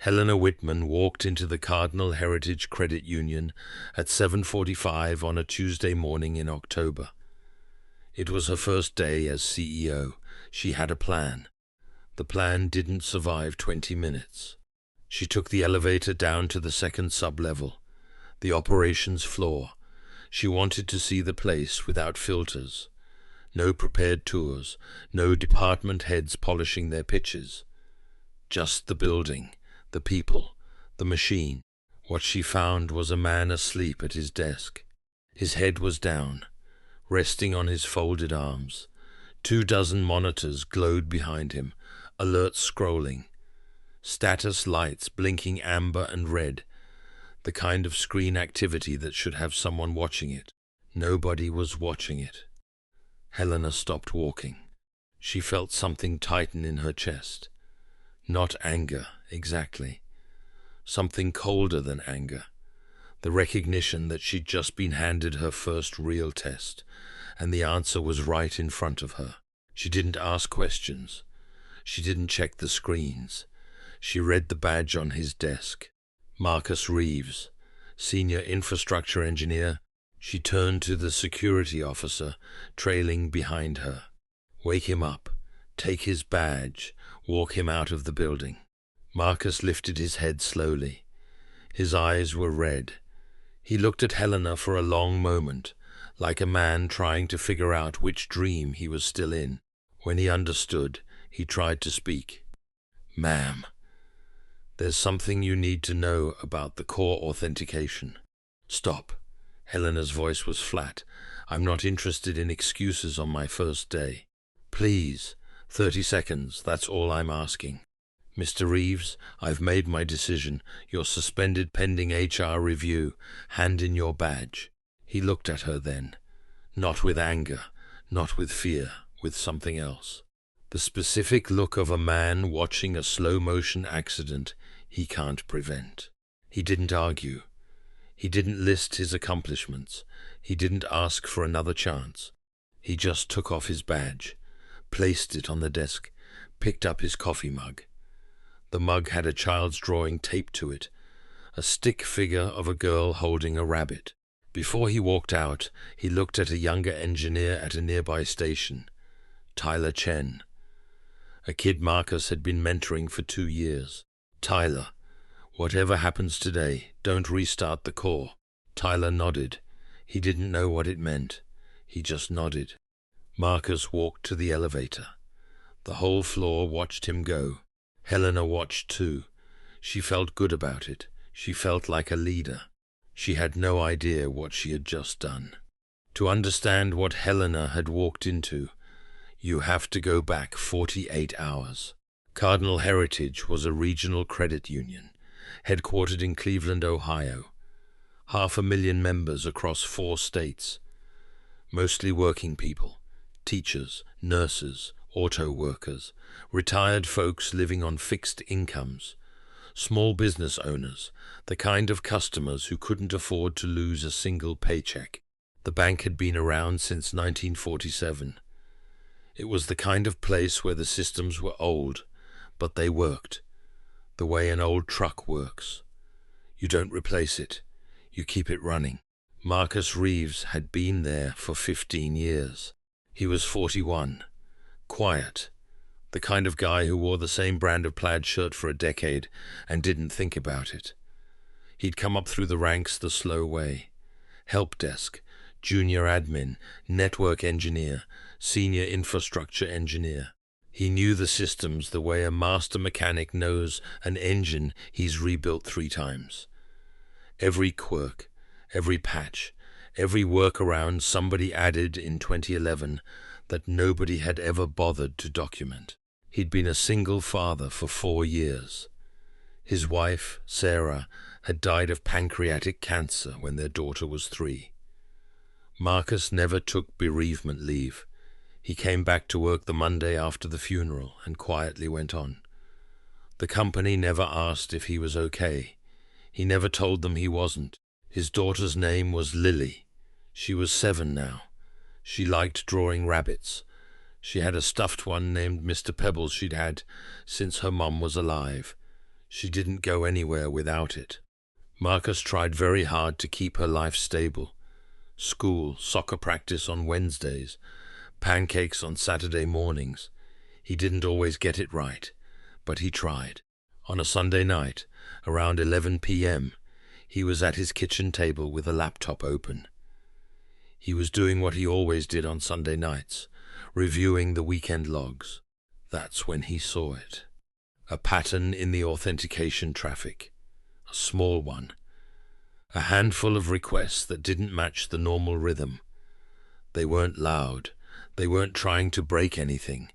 Helena Whitman walked into the Cardinal Heritage Credit Union at 7:45 on a Tuesday morning in October. It was her first day as CEO. She had a plan. The plan didn't survive 20 minutes. She took the elevator down to the second sub-level, the operations floor. She wanted to see the place without filters. No prepared tours, no department heads polishing their pitches. Just the building, the people, the machine. What she found was a man asleep at his desk. His head was down, resting on his folded arms. 24 monitors glowed behind him, alerts scrolling. Status lights blinking amber and red. The kind of screen activity that should have someone watching it. Nobody was watching it. Helena stopped walking. She felt something tighten in her chest. Not anger, exactly. Something colder than anger. The recognition that she'd just been handed her first real test, and the answer was right in front of her. She didn't ask questions. She didn't check the screens. She read the badge on his desk. Marcus Reeves, Senior Infrastructure Engineer. She turned to the security officer, trailing behind her. Wake him up. Take his badge. Walk him out of the building. Marcus lifted his head slowly. His eyes were red. He looked at Helena for a long moment, like a man trying to figure out which dream he was still in. When he understood, he tried to speak. "Ma'am, there's something you need to know about the core authentication." "Stop." Helena's voice was flat. "I'm not interested in excuses on my first day. Please, 30 seconds, that's all I'm asking. Mr. Reeves, I've made my decision. You're suspended pending HR review. Hand in your badge." He looked at her then. Not with anger, not with fear, with something else. The specific look of a man watching a slow-motion accident he can't prevent. He didn't argue. He didn't list his accomplishments. He didn't ask for another chance. He just took off his badge, placed it on the desk, picked up his coffee mug. The mug had a child's drawing taped to it, a stick figure of a girl holding a rabbit. Before he walked out, he looked at a younger engineer at a nearby station, Tyler Chen, a kid Marcus had been mentoring for 2 years. "Tyler, whatever happens today, don't restart the core." Tyler nodded. He didn't know what it meant. He just nodded. Marcus walked to the elevator. The whole floor watched him go. Helena watched too. She felt good about it. She felt like a leader. She had no idea what she had just done. To understand what Helena had walked into, you have to go back 48 hours. Cardinal Heritage was a regional credit union, headquartered in Cleveland, Ohio. 500,000 members across 4 states. Mostly working people, teachers, nurses, auto workers, retired folks living on fixed incomes, small business owners, the kind of customers who couldn't afford to lose a single paycheck. The bank had been around since 1947. It was the kind of place where the systems were old, but they worked, the way an old truck works. You don't replace it, you keep it running. Marcus Reeves had been there for 15 years. He was 41. Quiet, the kind of guy who wore the same brand of plaid shirt for a decade and didn't think about it. He'd come up through the ranks the slow way. Help desk, junior admin, network engineer, senior infrastructure engineer. He knew the systems the way a master mechanic knows an engine he's rebuilt 3 times. Every quirk, every patch, every workaround somebody added in 2011 that nobody had ever bothered to document. He'd been a single father for 4 years. His wife, Sarah, had died of pancreatic cancer when their daughter was 3. Marcus never took bereavement leave. He came back to work the Monday after the funeral and quietly went on. The company never asked if he was okay. He never told them he wasn't. His daughter's name was Lily. She was 7 now. She liked drawing rabbits. She had a stuffed one named Mr. Pebbles she'd had since her mom was alive. She didn't go anywhere without it. Marcus tried very hard to keep her life stable. School, soccer practice on Wednesdays, pancakes on Saturday mornings. He didn't always get it right, but he tried. On a Sunday night, around 11 p.m., he was at his kitchen table with a laptop open. He was doing what he always did on Sunday nights, reviewing the weekend logs. That's when he saw it. A pattern in the authentication traffic. A small one. A handful of requests that didn't match the normal rhythm. They weren't loud. They weren't trying to break anything.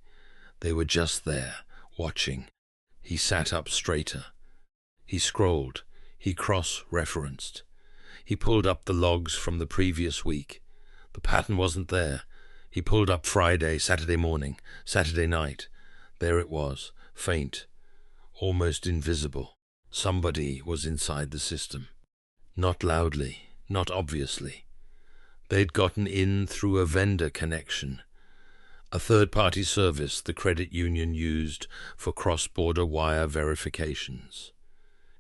They were just there, watching. He sat up straighter. He scrolled. He cross-referenced. He pulled up the logs from the previous week. The pattern wasn't there. He pulled up Friday, Saturday morning, Saturday night. There it was, faint, almost invisible. Somebody was inside the system. Not loudly, not obviously. They'd gotten in through a vendor connection, a third-party service the credit union used for cross-border wire verifications.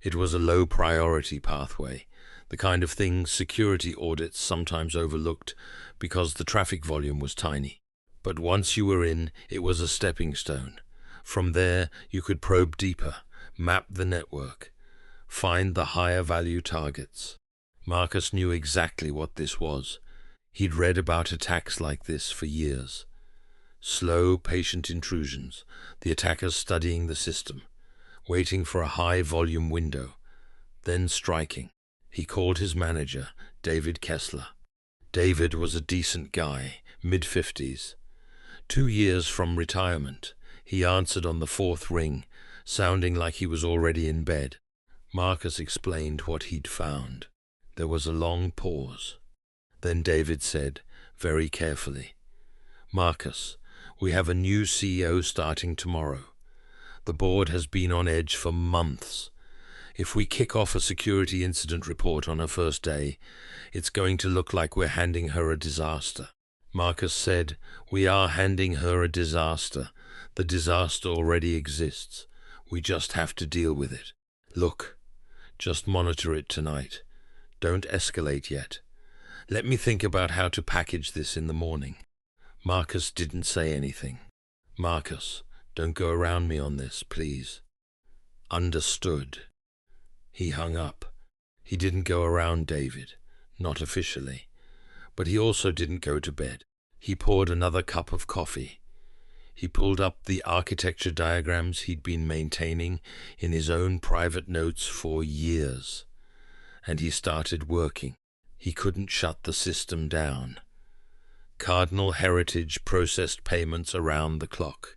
It was a low-priority pathway, the kind of thing security audits sometimes overlooked because the traffic volume was tiny. But once you were in, it was a stepping stone. From there, you could probe deeper, map the network, find the higher-value targets. Marcus knew exactly what this was. He'd read about attacks like this for years. Slow, patient intrusions, the attackers studying the system, waiting for a high-volume window, then striking. He called his manager, David Kessler. David was a decent guy, mid-50s. 2 years from retirement, he answered on the fourth ring, sounding like he was already in bed. Marcus explained what he'd found. There was a long pause. Then David said, very carefully, "Marcus, we have a new CEO starting tomorrow. The board has been on edge for months. If we kick off a security incident report on her first day, it's going to look like we're handing her a disaster." Marcus said, "We are handing her a disaster. The disaster already exists. We just have to deal with it. Look, just monitor it tonight. Don't escalate yet. Let me think about how to package this in the morning." Marcus didn't say anything. "Marcus, don't go around me on this, please." "Understood." He hung up. He didn't go around David, not officially. But he also didn't go to bed. He poured another cup of coffee. He pulled up the architecture diagrams he'd been maintaining in his own private notes for years. And he started working. He couldn't shut the system down. Cardinal Heritage processed payments around the clock.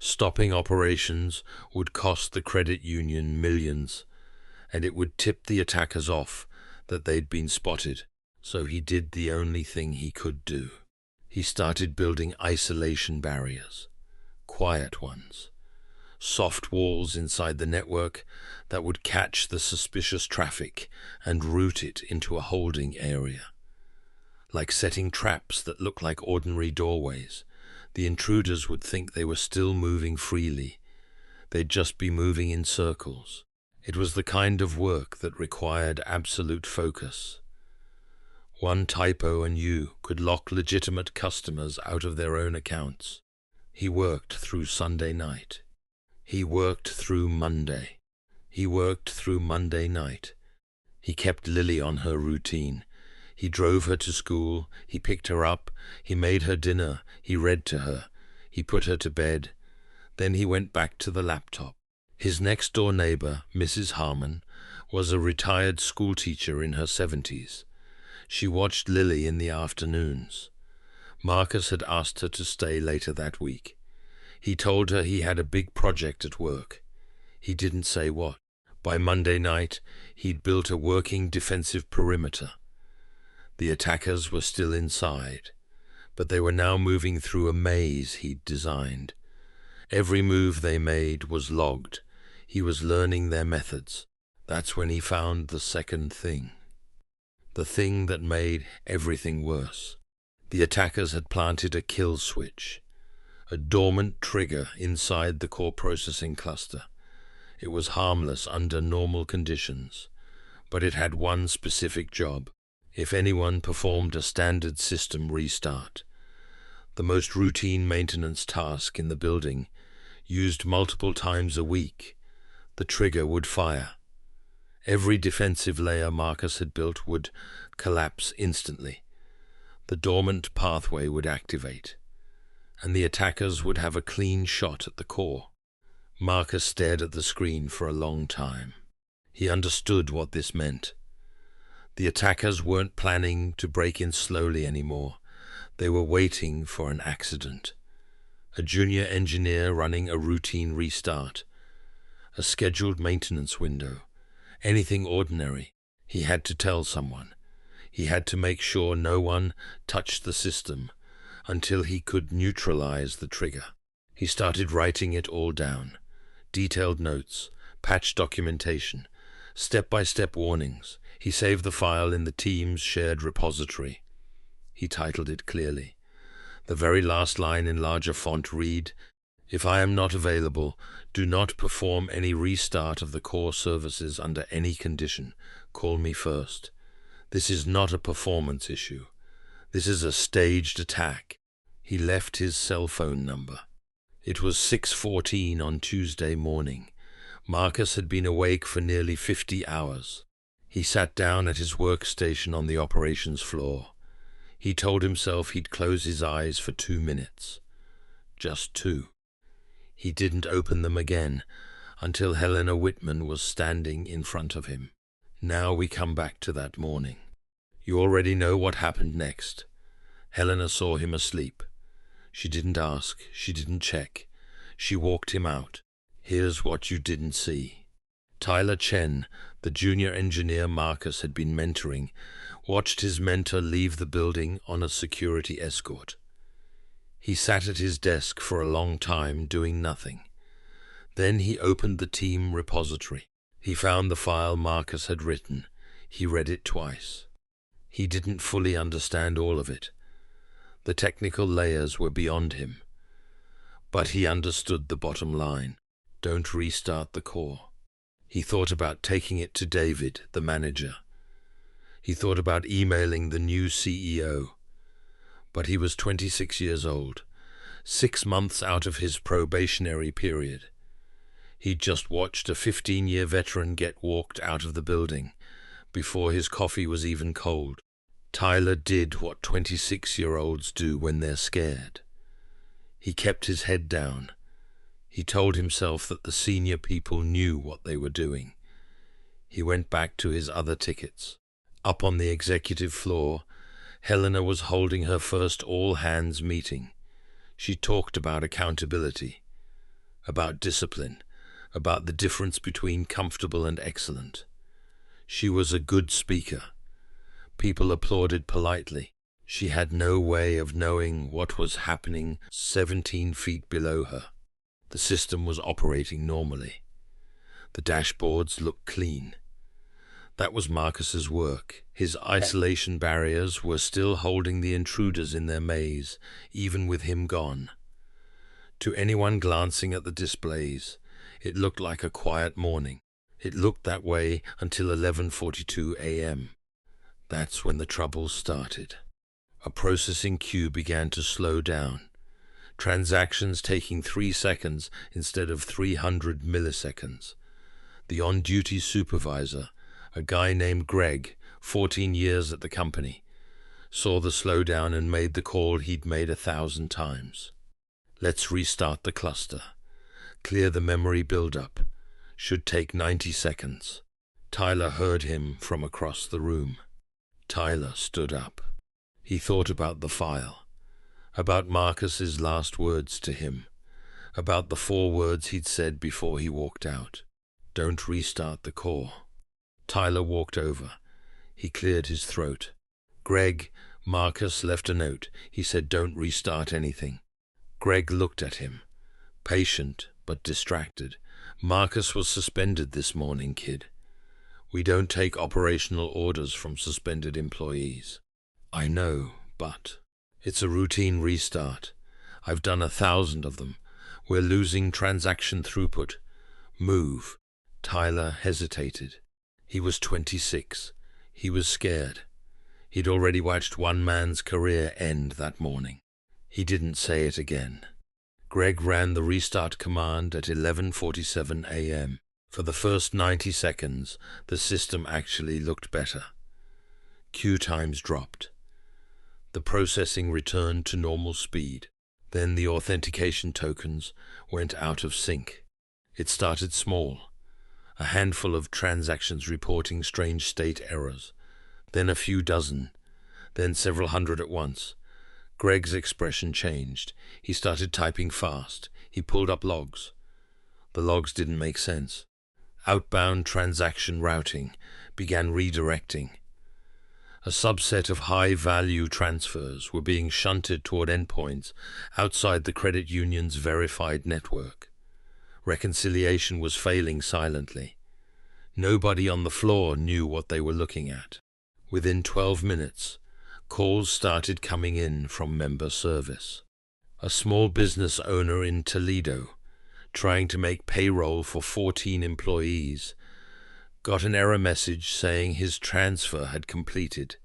Stopping operations would cost the credit union millions, and it would tip the attackers off that they'd been spotted. So he did the only thing he could do. He started building isolation barriers, quiet ones, soft walls inside the network that would catch the suspicious traffic and route it into a holding area. Like setting traps that look like ordinary doorways, the intruders would think they were still moving freely. They'd just be moving in circles. It was the kind of work that required absolute focus. One typo and you could lock legitimate customers out of their own accounts. He worked through Sunday night. He worked through Monday. He worked through Monday night. He kept Lily on her routine. He drove her to school. He picked her up. He made her dinner. He read to her. He put her to bed. Then he went back to the laptop. His next-door neighbor, Mrs. Harmon, was a retired schoolteacher in her 70s. She watched Lily in the afternoons. Marcus had asked her to stay later that week. He told her he had a big project at work. He didn't say what. By Monday night, he'd built a working defensive perimeter. The attackers were still inside, but they were now moving through a maze he'd designed. Every move they made was logged. He was learning their methods. That's when he found the second thing. The thing that made everything worse. The attackers had planted a kill switch, a dormant trigger inside the core processing cluster. It was harmless under normal conditions, but it had one specific job. If anyone performed a standard system restart, the most routine maintenance task in the building, used multiple times a week, the trigger would fire. Every defensive layer Marcus had built would collapse instantly. The dormant pathway would activate, and the attackers would have a clean shot at the core. Marcus stared at the screen for a long time. He understood what this meant. The attackers weren't planning to break in slowly anymore. They were waiting for an accident. A junior engineer running a routine restart. A scheduled maintenance window. Anything ordinary. He had to tell someone. He had to make sure no one touched the system until he could neutralize the trigger. He started writing it all down. Detailed notes, patch documentation, step-by-step warnings. He saved the file in the team's shared repository. He titled it clearly. The very last line in larger font read, "If I am not available, do not perform any restart of the core services under any condition. Call me first. This is not a performance issue. This is a staged attack." He left his cell phone number. It was 6:14 on Tuesday morning. Marcus had been awake for nearly 50 hours. He sat down at his workstation on the operations floor. He told himself he'd close his eyes for 2 minutes. Just 2. He didn't open them again until Helena Whitman was standing in front of him. Now we come back to that morning. You already know what happened next. Helena saw him asleep. She didn't ask. She didn't check. She walked him out. Here's what you didn't see. Tyler Chen, the junior engineer Marcus had been mentoring, watched his mentor leave the building on a security escort. He sat at his desk for a long time doing nothing. Then he opened the team repository. He found the file Marcus had written. He read it twice. He didn't fully understand all of it. The technical layers were beyond him. But he understood the bottom line. Don't restart the core. He thought about taking it to David, the manager. He thought about emailing the new CEO. But he was 26 years old, 6 months out of his probationary period. He'd just watched a 15-year veteran get walked out of the building before his coffee was even cold. Tyler did what 26-year-olds do when they're scared. He kept his head down. He told himself that the senior people knew what they were doing. He went back to his other tickets. Up on the executive floor, Helena was holding her first all-hands meeting. She talked about accountability, about discipline, about the difference between comfortable and excellent. She was a good speaker. People applauded politely. She had no way of knowing what was happening 17 feet below her. The system was operating normally. The dashboards looked clean. That was Marcus's work. His isolation barriers were still holding the intruders in their maze, even with him gone. To anyone glancing at the displays, it looked like a quiet morning. It looked that way until 11:42 a.m. That's when the trouble started. A processing queue began to slow down. Transactions taking 3 seconds instead of 300 milliseconds. The on-duty supervisor, a guy named Greg, 14 years at the company, saw the slowdown and made the call he'd made 1,000 times. Let's restart the cluster. Clear the memory buildup. Should take 90 seconds. Tyler heard him from across the room. Tyler stood up. He thought about the file, about Marcus's last words to him, about the 4 words he'd said before he walked out. Don't restart the core. Tyler walked over. He cleared his throat. Greg, Marcus left a note. He said don't restart anything. Greg looked at him, patient but distracted. Marcus was suspended this morning, kid. We don't take operational orders from suspended employees. I know, but it's a routine restart. I've done 1,000 of them. We're losing transaction throughput. Move. Tyler hesitated. He was 26. He was scared. He'd already watched one man's career end that morning. He didn't say it again. Greg ran the restart command at 11:47 a.m. For the first 90 seconds, the system actually looked better. Queue times dropped. The processing returned to normal speed. Then the authentication tokens went out of sync. It started small, a handful of transactions reporting strange state errors, then a few dozen, then several hundred at once. Greg's expression changed. He started typing fast. He pulled up logs. The logs didn't make sense. Outbound transaction routing began redirecting. A subset of high-value transfers were being shunted toward endpoints outside the credit union's verified network. Reconciliation was failing silently. Nobody on the floor knew what they were looking at. Within 12 minutes, calls started coming in from member service. A small business owner in Toledo, trying to make payroll for 14 employees, got an error message saying his transfer had completed,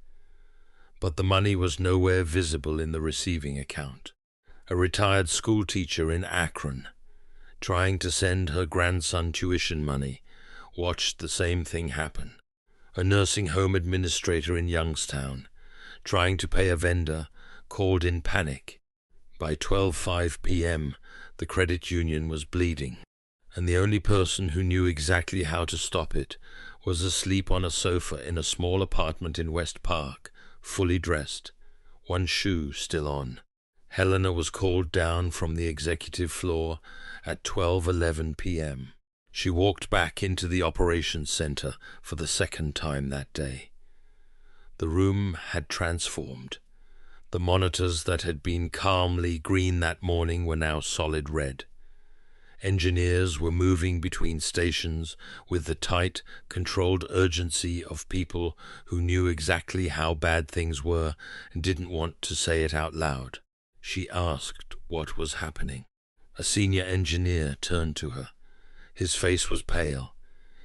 but the money was nowhere visible in the receiving account. A retired schoolteacher in Akron, trying to send her grandson tuition money, watched the same thing happen. A nursing home administrator in Youngstown, trying to pay a vendor, called in panic. By 12:05 p.m., the credit union was bleeding, and the only person who knew exactly how to stop it was asleep on a sofa in a small apartment in West Park, fully dressed, one shoe still on. Helena was called down from the executive floor at 12:11 p.m. She walked back into the operations center for the second time that day. The room had transformed. The monitors that had been calmly green that morning were now solid red. Engineers were moving between stations with the tight, controlled urgency of people who knew exactly how bad things were and didn't want to say it out loud. She asked what was happening. A senior engineer turned to her. His face was pale.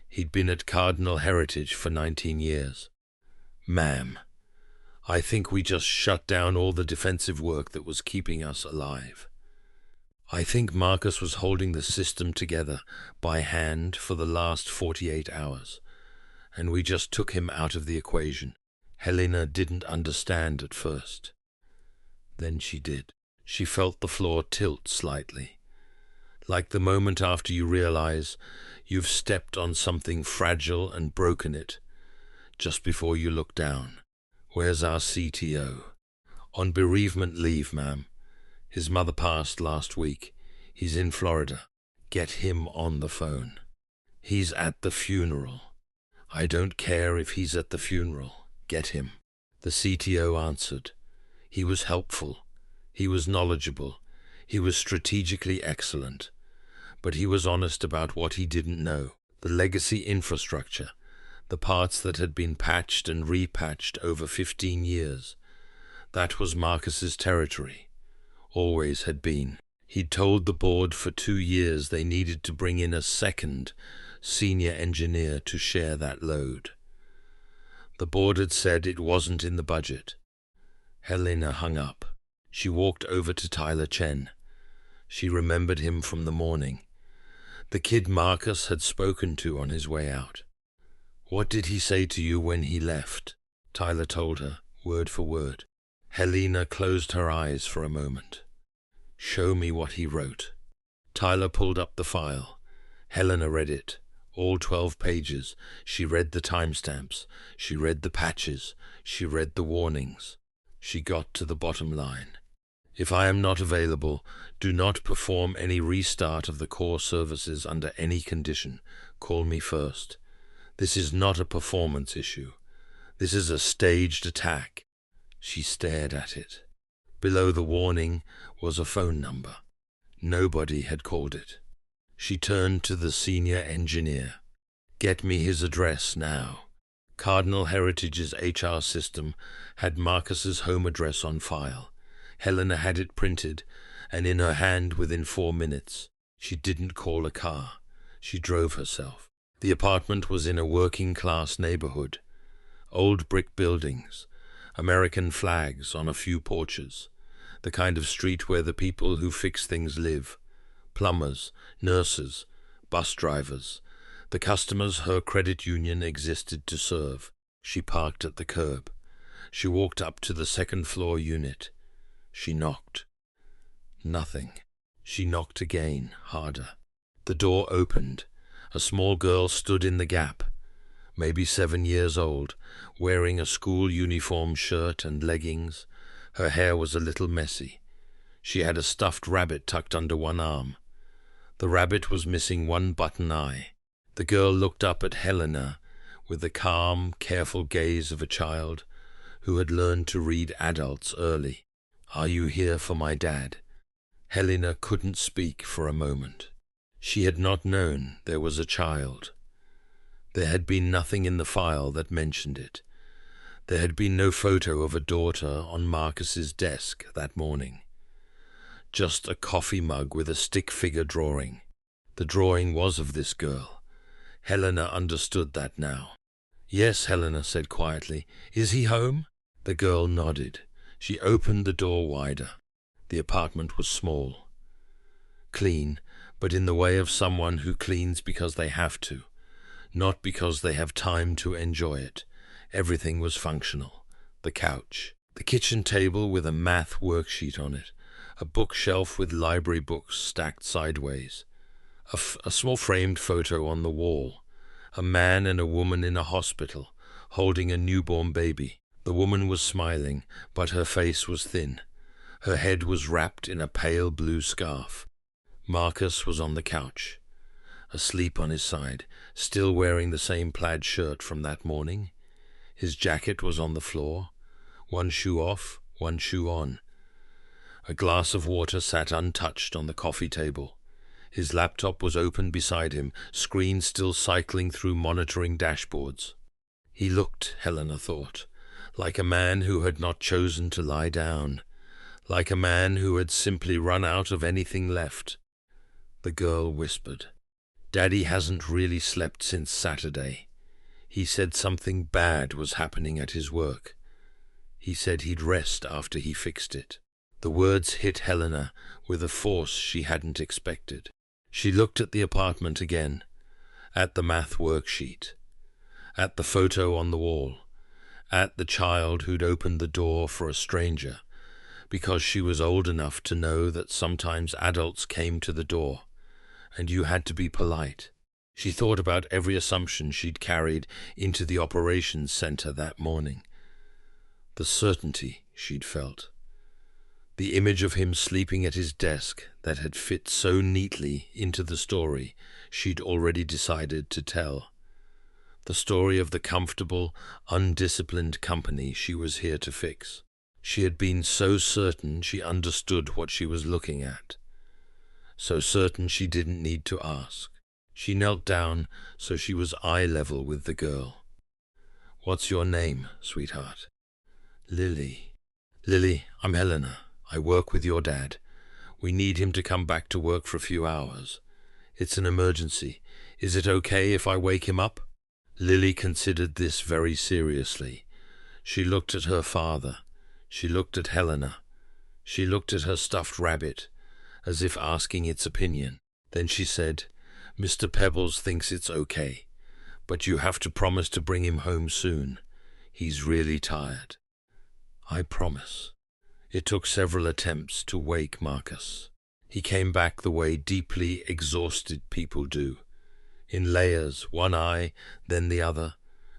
He'd been at Cardinal Heritage for 19 years. "Ma'am, I think we just shut down all the defensive work that was keeping us alive. I think Marcus was holding the system together by hand for the last 48 hours, and we just took him out of the equation." Helena didn't understand at first. Then she did. She felt the floor tilt slightly, like the moment after you realize you've stepped on something fragile and broken it, just before you look down. "Where's our CTO?" "On bereavement leave, ma'am. His mother passed last week. He's in Florida." "Get him on the phone." "He's at the funeral." "I don't care if he's at the funeral. Get him." The CTO answered. He was helpful. He was knowledgeable. He was strategically excellent. But he was honest about what he didn't know. The legacy infrastructure, the parts that had been patched and repatched over 15 years. That was Marcus's territory. Always had been. He'd told the board for 2 years they needed to bring in a second senior engineer to share that load. The board had said it wasn't in the budget. Helena hung up. She walked over to Tyler Chen. She remembered him from the morning. The kid Marcus had spoken to on his way out. "What did he say to you when he left?" Tyler told her, word for word. Helena closed her eyes for a moment. "Show me what he wrote." Tyler pulled up the file. Helena read it, all 12 pages. She read the timestamps. She read the patches. She read the warnings. She got to the bottom line. "If I am not available, do not perform any restart of the core services under any condition. Call me first. This is not a performance issue. This is a staged attack." She stared at it. Below the warning was a phone number. Nobody had called it. She turned to the senior engineer. "Get me his address now." Cardinal Heritage's HR system had Marcus's home address on file. Helena had it printed and in her hand within 4 minutes. She didn't call a car. She drove herself. The apartment was in a working-class neighborhood. Old brick buildings, American flags on a few porches, the kind of street where the people who fix things live. Plumbers, nurses, bus drivers, the customers her credit union existed to serve. She parked at the curb. She walked up to the second-floor unit. She knocked. Nothing. She knocked again, harder. The door opened. A small girl stood in the gap, maybe 7 years old, wearing a school uniform shirt and leggings. Her hair was a little messy. She had a stuffed rabbit tucked under one arm. The rabbit was missing one button eye. The girl looked up at Helena with the calm, careful gaze of a child who had learned to read adults early. "Are you here for my dad?" Helena couldn't speak for a moment. She had not known there was a child. There had been nothing in the file that mentioned it. There had been no photo of a daughter on Marcus's desk that morning. Just a coffee mug with a stick figure drawing. The drawing was of this girl. Helena understood that now. "Yes," Helena said quietly. "Is he home?" The girl nodded. She opened the door wider. The apartment was small. Clean, but in the way of someone who cleans because they have to, not because they have time to enjoy it. Everything was functional. The couch, the kitchen table with a math worksheet on it, a bookshelf with library books stacked sideways, a small framed photo on the wall, a man and a woman in a hospital holding a newborn baby. The woman was smiling, but her face was thin. Her head was wrapped in a pale blue scarf. Marcus was on the couch, asleep on his side, still wearing the same plaid shirt from that morning. His jacket was on the floor, one shoe off, one shoe on. A glass of water sat untouched on the coffee table. His laptop was open beside him, screen still cycling through monitoring dashboards. He looked, Helena thought, like a man who had not chosen to lie down, like a man who had simply run out of anything left. The girl whispered, "Daddy hasn't really slept since Saturday. He said something bad was happening at his work. He said he'd rest after he fixed it." The words hit Helena with a force she hadn't expected. She looked at the apartment again, at the math worksheet, at the photo on the wall, at the child who'd opened the door for a stranger, because she was old enough to know that sometimes adults came to the door, and you had to be polite. She thought about every assumption she'd carried into the operations center that morning. The certainty she'd felt. The image of him sleeping at his desk that had fit so neatly into the story she'd already decided to tell. The story of the comfortable, undisciplined company she was here to fix. She had been so certain she understood what she was looking at. So certain she didn't need to ask. She knelt down so she was eye level with the girl. "What's your name, sweetheart?" "Lily." "Lily, I'm Helena. I work with your dad. We need him to come back to work for a few hours. It's an emergency. Is it okay if I wake him up?" Lily considered this very seriously. She looked at her father. She looked at Helena. She looked at her stuffed rabbit, as if asking its opinion. Then she said, "Mr. Pebbles thinks it's okay, but you have to promise to bring him home soon. He's really tired." "I promise." It took several attempts to wake Marcus. He came back the way deeply exhausted people do, in layers, one eye, then the other,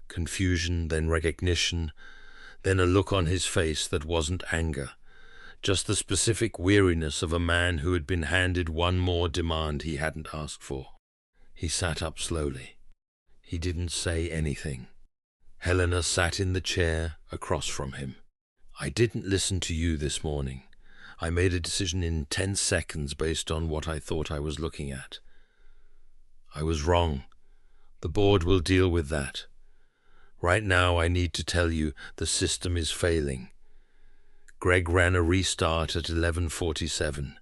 confusion, then recognition, then a look on his face that wasn't anger, just the specific weariness of a man who had been handed one more demand he hadn't asked for. He sat up slowly. He didn't say anything. Helena sat in the chair across from him. "I didn't listen to you this morning. I made a decision in 10 seconds based on what I thought I was looking at. I was wrong. The board will deal with that. Right now I need to tell you the system is failing. Greg ran a restart at 11:47.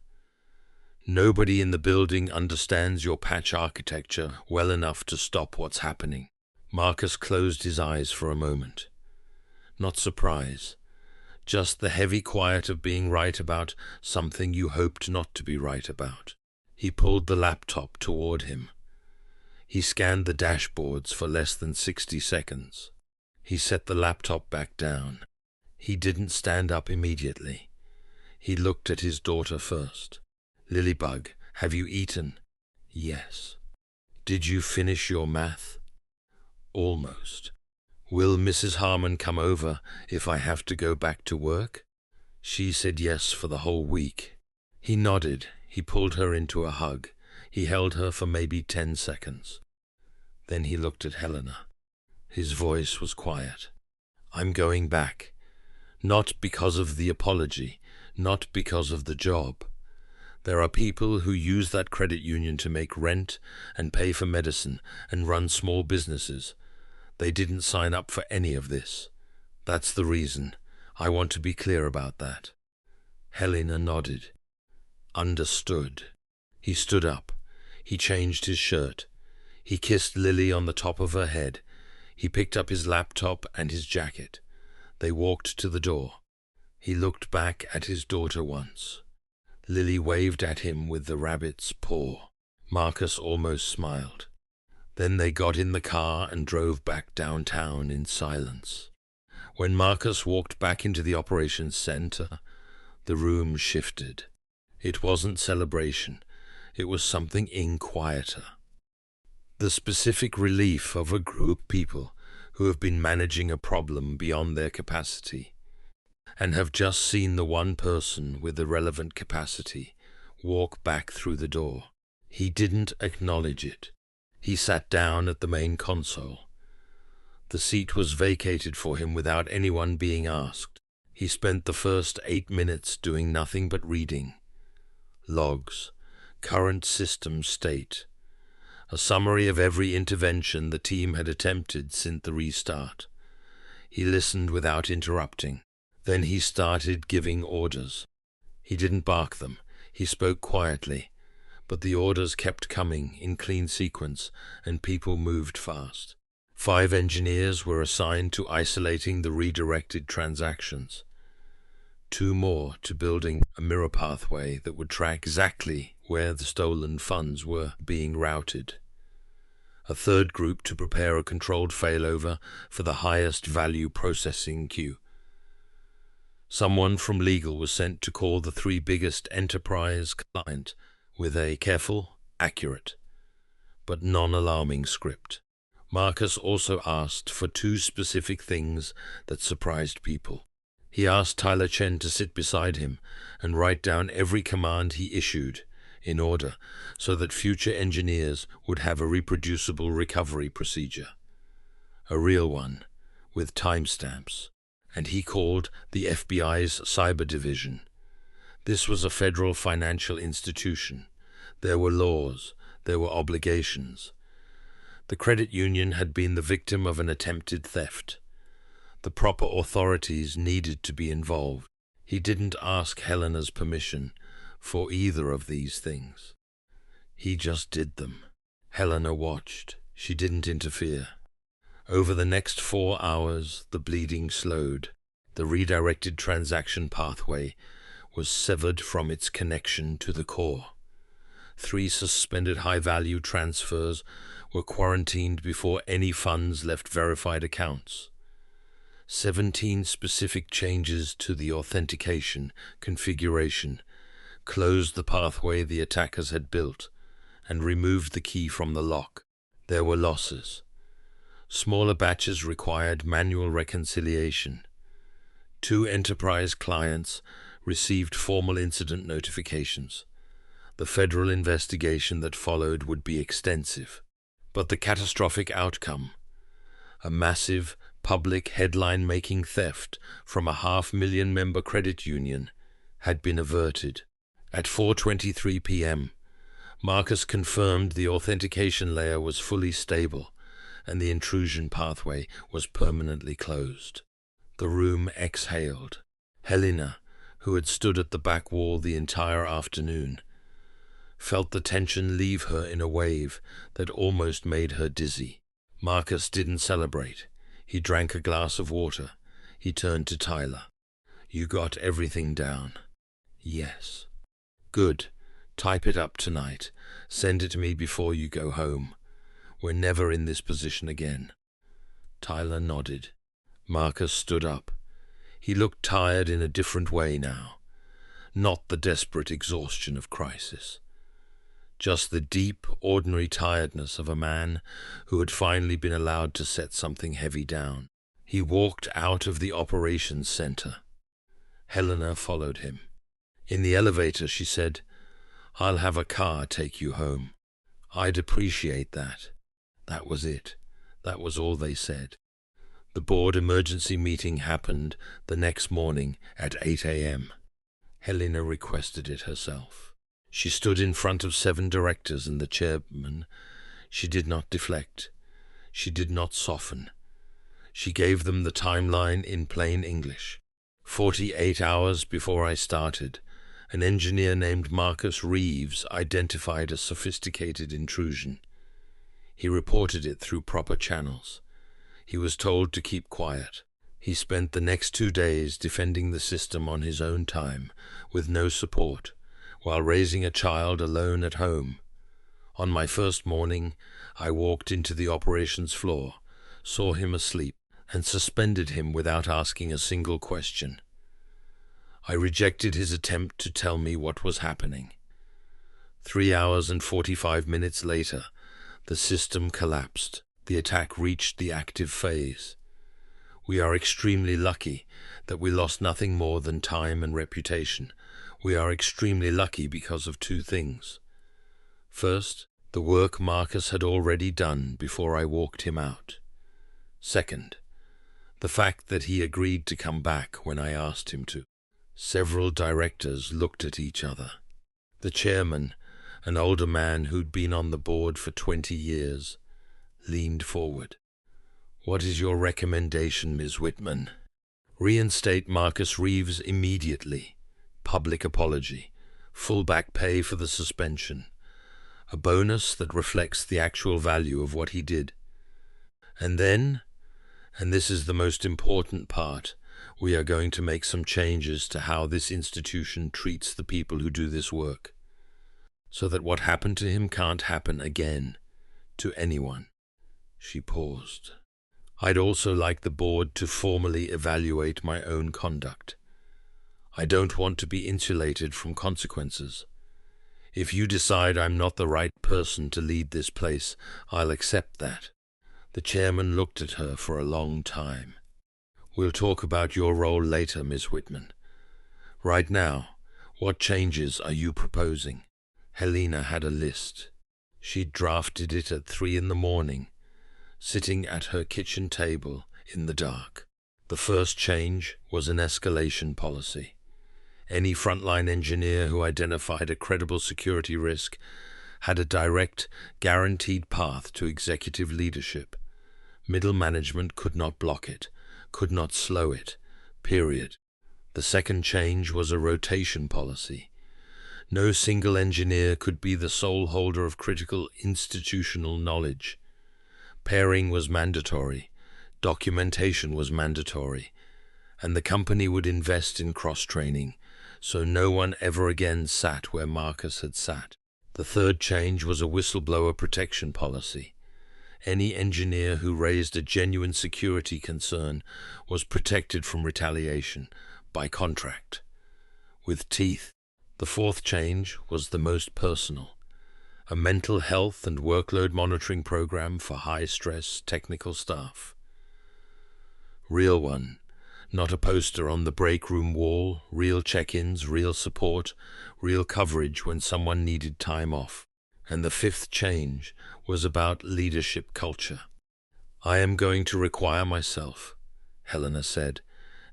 Nobody in the building understands your patch architecture well enough to stop what's happening. Marcus closed his eyes for a moment. Not surprise, just the heavy quiet of being right about something you hoped not to be right about. He pulled the laptop toward him. He scanned the dashboards for less than 60 seconds. He set the laptop back down. He didn't stand up immediately. He looked at his daughter first. "Lilybug, have you eaten?" "Yes." "Did you finish your math?" "Almost." "Will Mrs. Harmon come over if I have to go back to work?" "She said yes for the whole week." He nodded. He pulled her into a hug. He held her for maybe 10 seconds. Then he looked at Helena. His voice was quiet. "I'm going back. Not because of the apology, not because of the job. There are people who use that credit union to make rent and pay for medicine and run small businesses. They didn't sign up for any of this. That's the reason. I want to be clear about that." Helena nodded. "Understood." He stood up. He changed his shirt. He kissed Lily on the top of her head. He picked up his laptop and his jacket. They walked to the door. He looked back at his daughter once. Lily waved at him with the rabbit's paw. Marcus almost smiled. Then they got in the car and drove back downtown in silence. When Marcus walked back into the operations center, the room shifted. It wasn't celebration. It was something quieter. The specific relief of a group of people who have been managing a problem beyond their capacity and have just seen the one person with the relevant capacity walk back through the door. He didn't acknowledge it. He sat down at the main console. The seat was vacated for him without anyone being asked. He spent the first 8 minutes doing nothing but reading. Logs, current system state, a summary of every intervention the team had attempted since the restart. He listened without interrupting. Then he started giving orders. He didn't bark them. He spoke quietly, but the orders kept coming in clean sequence, and people moved fast. 5 engineers were assigned to isolating the redirected transactions. 2 more to building a mirror pathway that would track exactly where the stolen funds were being routed. A 3rd group to prepare a controlled failover for the highest value processing queue. Someone from legal was sent to call the 3 biggest enterprise clients with a careful, accurate, but non-alarming script. Marcus also asked for 2 specific things that surprised people. He asked Tyler Chen to sit beside him and write down every command he issued in order so that future engineers would have a reproducible recovery procedure. A real one, with timestamps. And he called the FBI's Cyber Division. This was a federal financial institution. There were laws, there were obligations. The credit union had been the victim of an attempted theft. The proper authorities needed to be involved. He didn't ask Helena's permission for either of these things. He just did them. Helena watched. She didn't interfere. Over the next 4 hours, the bleeding slowed. The redirected transaction pathway was severed from its connection to the core. 3 suspended high-value transfers were quarantined before any funds left verified accounts. 17 specific changes to the authentication configuration closed the pathway the attackers had built and removed the key from the lock. There were losses. Smaller batches required manual reconciliation. 2 enterprise clients received formal incident notifications. The federal investigation that followed would be extensive. But the catastrophic outcome, a massive, public headline-making theft from a 500,000 member credit union, had been averted. At 4:23 p.m., Marcus confirmed the authentication layer was fully stable and the intrusion pathway was permanently closed. The room exhaled. Helena, who had stood at the back wall the entire afternoon, felt the tension leave her in a wave that almost made her dizzy. Marcus didn't celebrate. He drank a glass of water. He turned to Tyler. "You got everything down?" "Yes." "Good. Type it up tonight. Send it to me before you go home. We're never in this position again." Tyler nodded. Marcus stood up. He looked tired in a different way now. Not the desperate exhaustion of crisis. Just the deep, ordinary tiredness of a man who had finally been allowed to set something heavy down. He walked out of the operations center. Helena followed him. In the elevator, she said, "I'll have a car take you home." "I'd appreciate that." That was it. That was all they said. The board emergency meeting happened the next morning at 8 a.m. Helena requested it herself. She stood in front of 7 directors and the chairman. She did not deflect. She did not soften. She gave them the timeline in plain English. 48 hours before I started, an engineer named Marcus Reeves identified a sophisticated intrusion. He reported it through proper channels. He was told to keep quiet. He spent the next 2 days defending the system on his own time, with no support, while raising a child alone at home. On my first morning, I walked into the operations floor, saw him asleep, and suspended him without asking a single question. I rejected his attempt to tell me what was happening. 3 hours and 45 minutes later, the system collapsed. The attack reached the active phase. We are extremely lucky that we lost nothing more than time and reputation. We are extremely lucky because of 2 things. First, the work Marcus had already done before I walked him out. Second, the fact that he agreed to come back when I asked him to. Several directors looked at each other. The chairman, an older man who'd been on the board for 20 years, leaned forward. "What is your recommendation, Ms. Whitman?" "Reinstate Marcus Reeves immediately. Public apology. Full back pay for the suspension. A bonus that reflects the actual value of what he did. And then, and this is the most important part, we are going to make some changes to how this institution treats the people who do this work, so that what happened to him can't happen again to anyone." She paused. "I'd also like the board to formally evaluate my own conduct. I don't want to be insulated from consequences. If you decide I'm not the right person to lead this place, I'll accept that." The chairman looked at her for a long time. "We'll talk about your role later, Ms. Whitman. Right now, what changes are you proposing?" Helena had a list. She'd drafted it at 3 in the morning, sitting at her kitchen table in the dark. The first change was an escalation policy. Any frontline engineer who identified a credible security risk had a direct, guaranteed path to executive leadership. Middle management could not block it, could not slow it, period. The second change was a rotation policy. No single engineer could be the sole holder of critical institutional knowledge. Pairing was mandatory, documentation was mandatory, and the company would invest in cross-training, so no one ever again sat where Marcus had sat. The third change was a whistleblower protection policy. Any engineer who raised a genuine security concern was protected from retaliation by contract, with teeth. The fourth change was the most personal. A mental health and workload monitoring program for high-stress technical staff. Real one, not a poster on the break room wall, real check-ins, real support, real coverage when someone needed time off. And the fifth change was about leadership culture. "I am going to require myself," Helena said,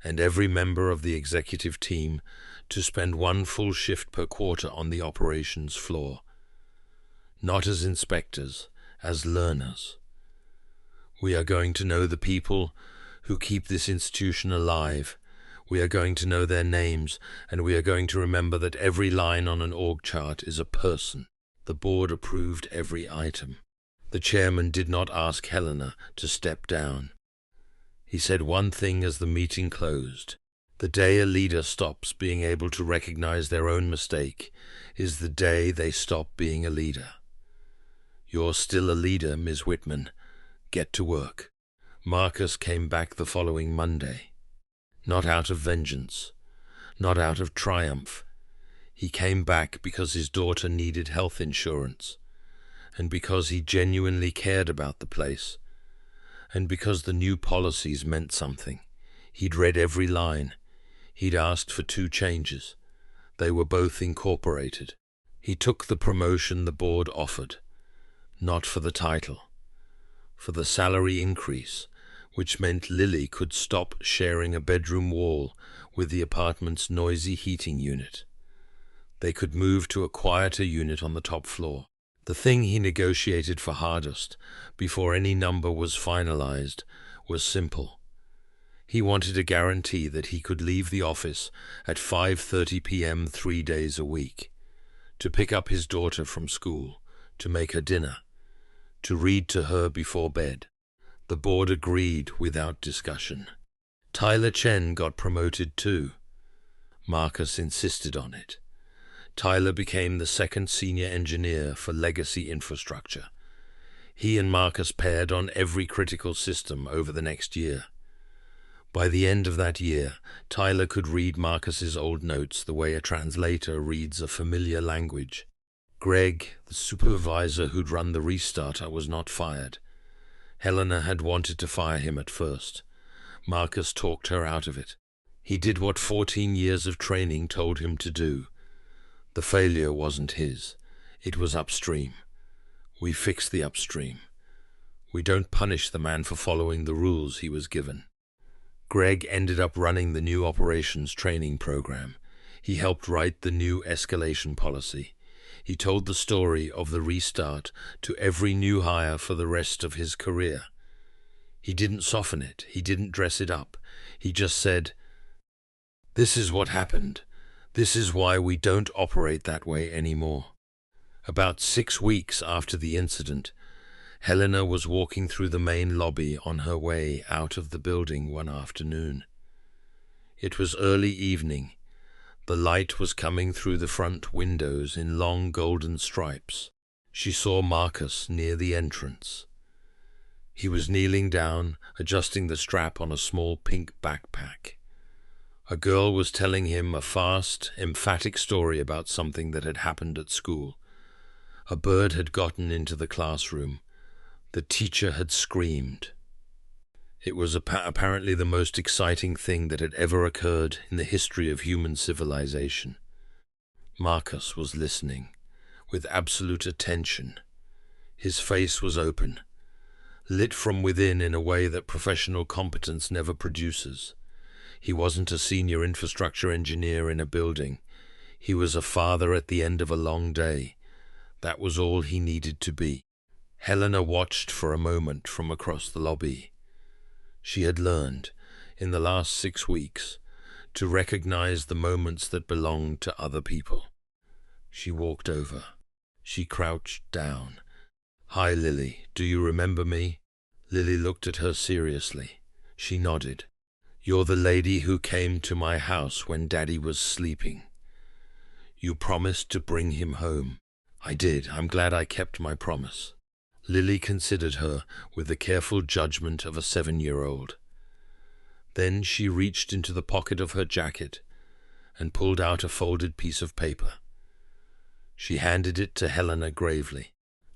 "and every member of the executive team to spend 1 full shift per quarter on the operations floor. Not as inspectors, as learners. We are going to know the people who keep this institution alive. We are going to know their names, and we are going to remember that every line on an org chart is a person. The board approved every item. The chairman did not ask Helena to step down. He said one thing as the meeting closed. The day a leader stops being able to recognize their own mistake is the day they stop being a leader. You're still a leader, Ms. Whitman. Get to work. Marcus came back the following Monday. Not out of vengeance, not out of triumph. He came back because his daughter needed health insurance, and because he genuinely cared about the place, and because the new policies meant something. He'd read every line. He'd asked for 2 changes. They were both incorporated. He took the promotion the board offered, not for the title, for the salary increase, which meant Lily could stop sharing a bedroom wall with the apartment's noisy heating unit. They could move to a quieter unit on the top floor. The thing he negotiated for hardest, before any number was finalized, was simple. He wanted a guarantee that he could leave the office at 5:30 p.m. 3 days a week, to pick up his daughter from school, to make her dinner, to read to her before bed. The board agreed without discussion. Tyler Chen got promoted too. Marcus insisted on it. Tyler became the 2nd senior engineer for legacy infrastructure. He and Marcus paired on every critical system over the next year. By the end of that year, Tyler could read Marcus's old notes the way a translator reads a familiar language. Greg, the supervisor who'd run the restarter, was not fired. Helena had wanted to fire him at first. Marcus talked her out of it. He did what 14 years of training told him to do. The failure wasn't his. It was upstream. We fix the upstream. We don't punish the man for following the rules he was given. Greg ended up running the new operations training program. He helped write the new escalation policy. He told the story of the restart to every new hire for the rest of his career. He didn't soften it. He didn't dress it up. He just said, "This is what happened. This is why we don't operate that way anymore." About 6 weeks after the incident, Helena was walking through the main lobby on her way out of the building one afternoon. It was early evening. The light was coming through the front windows in long golden stripes. She saw Marcus near the entrance. He was kneeling down, adjusting the strap on a small pink backpack. A girl was telling him a fast, emphatic story about something that had happened at school. A bird had gotten into the classroom. The teacher had screamed. It was apparently the most exciting thing that had ever occurred in the history of human civilization. Marcus was listening, with absolute attention. His face was open, lit from within in a way that professional competence never produces. He wasn't a senior infrastructure engineer in a building. He was a father at the end of a long day. That was all he needed to be. Helena watched for a moment from across the lobby. She had learned, in the last 6 weeks, to recognize the moments that belonged to other people. She walked over. She crouched down. "Hi, Lily. Do you remember me?" Lily looked at her seriously. She nodded. "You're the lady who came to my house when Daddy was sleeping. You promised to bring him home." "I did. I'm glad I kept my promise." Lily considered her with the careful judgment of a 7-year-old. Then she reached into the pocket of her jacket and pulled out a folded piece of paper. She handed it to Helena gravely.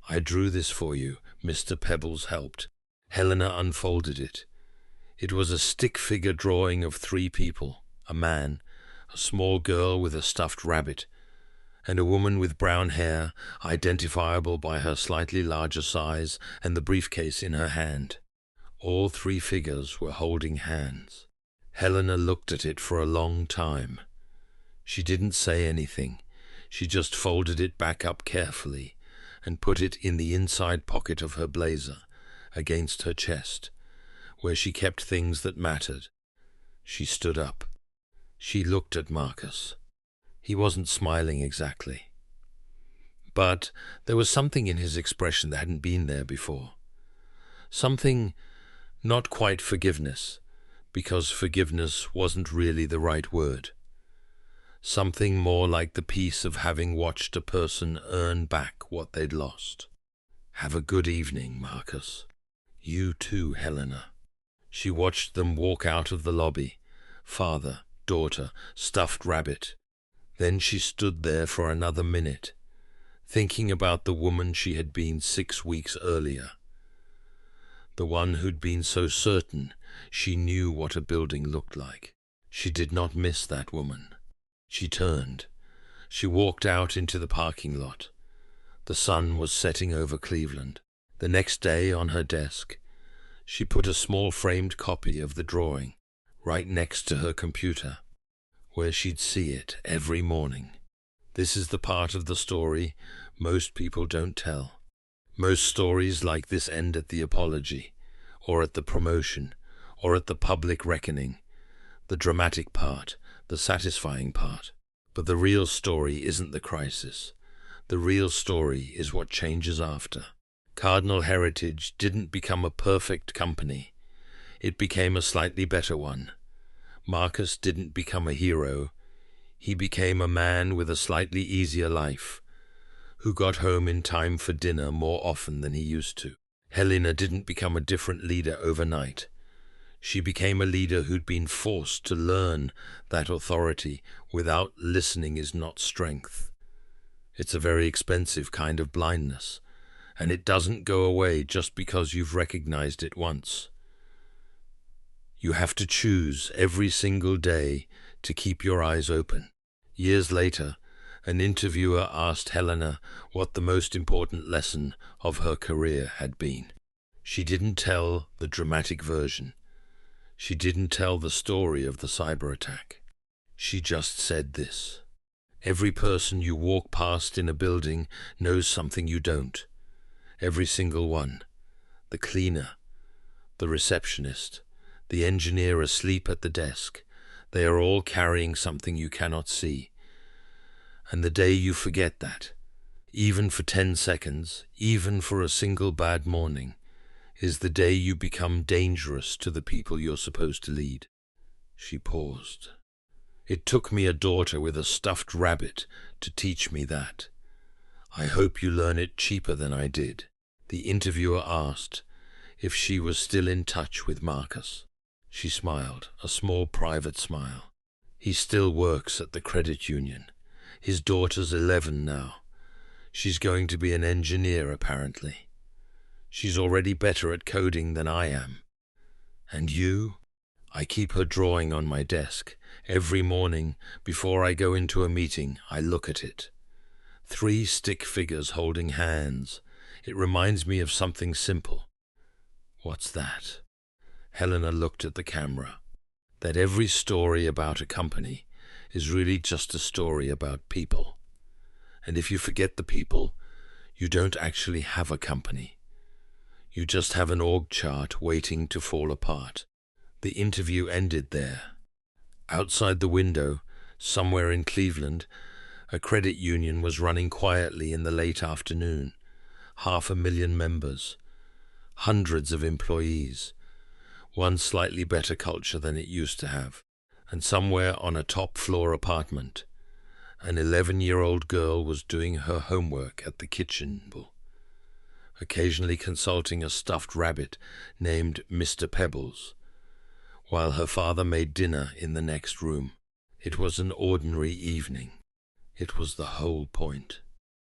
"I drew this for you. Mr. Pebbles helped." Helena unfolded it. It was a stick figure drawing of 3 people, a man, a small girl with a stuffed rabbit, and a woman with brown hair, identifiable by her slightly larger size and the briefcase in her hand. All 3 figures were holding hands. Helena looked at it for a long time. She didn't say anything. She just folded it back up carefully and put it in the inside pocket of her blazer, against her chest, where she kept things that mattered. She stood up. She looked at Marcus. He wasn't smiling exactly. But there was something in his expression that hadn't been there before. Something not quite forgiveness, because forgiveness wasn't really the right word. Something more like the peace of having watched a person earn back what they'd lost. "Have a good evening, Marcus." "You too, Helena." She watched them walk out of the lobby, father, daughter, stuffed rabbit. Then she stood there for another minute, thinking about the woman she had been 6 weeks earlier. The one who'd been so certain she knew what a building looked like. She did not miss that woman. She turned. She walked out into the parking lot. The sun was setting over Cleveland. The next day, on her desk, she put a small framed copy of the drawing right next to her computer, where she'd see it every morning. This is the part of the story most people don't tell. Most stories like this end at the apology, or at the promotion, or at the public reckoning, the dramatic part, the satisfying part. But the real story isn't the crisis. The real story is what changes after. Cardinal Heritage didn't become a perfect company. It became a slightly better one. Marcus didn't become a hero. He became a man with a slightly easier life, who got home in time for dinner more often than he used to. Helena didn't become a different leader overnight. She became a leader who'd been forced to learn that authority without listening is not strength. It's a very expensive kind of blindness, and it doesn't go away just because you've recognized it once. You have to choose every single day to keep your eyes open. Years later, an interviewer asked Helena what the most important lesson of her career had been. She didn't tell the dramatic version. She didn't tell the story of the cyber attack. She just said this: every person you walk past in a building knows something you don't. Every single one. The cleaner, the receptionist, the engineer asleep at the desk. They are all carrying something you cannot see. And the day you forget that, even for 10 seconds, even for a single bad morning, is the day you become dangerous to the people you're supposed to lead. She paused. It took me a daughter with a stuffed rabbit to teach me that. I hope you learn it cheaper than I did. The interviewer asked if she was still in touch with Marcus. She smiled, a small private smile. He still works at the credit union. His daughter's 11 now. She's going to be an engineer, apparently. She's already better at coding than I am. And you? I keep her drawing on my desk. Every morning, before I go into a meeting, I look at it. 3 stick figures holding hands. It reminds me of something simple. What's that? Helena looked at the camera. That every story about a company is really just a story about people. And if you forget the people, you don't actually have a company. You just have an org chart waiting to fall apart. The interview ended there. Outside the window, somewhere in Cleveland, a credit union was running quietly in the late afternoon. 500,000 members, hundreds of employees, one slightly better culture than it used to have. And somewhere on a top-floor apartment, an 11-year-old girl was doing her homework at the kitchen table, occasionally consulting a stuffed rabbit named Mr. Pebbles, while her father made dinner in the next room. It was an ordinary evening. It was the whole point.